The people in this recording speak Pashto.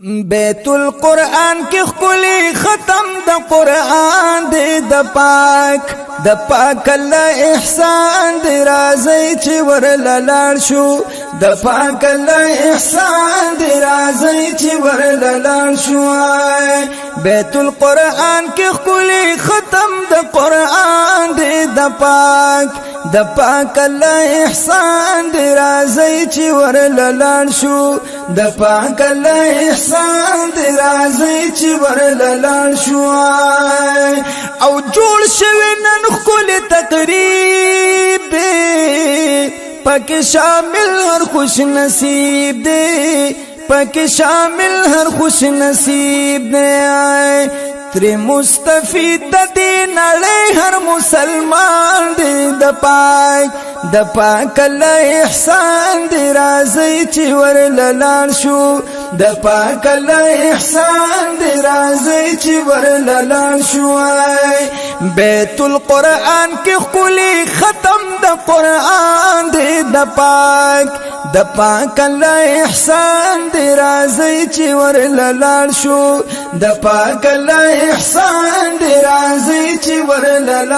بیت القرآن کی خلی ختم د قرآن دی د پاک الله احسان دی رازی چی ورللار شو د پاک الله احسان دی رازی چی ورللار شو بیت القرآن کی خلی ختم د قرآن دی د پاک الله احسان دی رازی چی ورللار شو د پاک الله احسان دی رازی چی ورللار شو او جوړ شوی نن خل تقریب دی پاک شامل هر خوش نصیب دی پاک شامل هر خوش نصیب دی تر مستفید دین علی هر مسلمان دی د پاک الله احسان دی رازی چی ورللار شو د پاک الله احسان دی رازی چی ورللار شو بیت القرآن کی خلی ختم د قرآن دی د پاک الله احسان دی رازی چی ورللار شو د پاک الله احسان دی رازی چی ورللار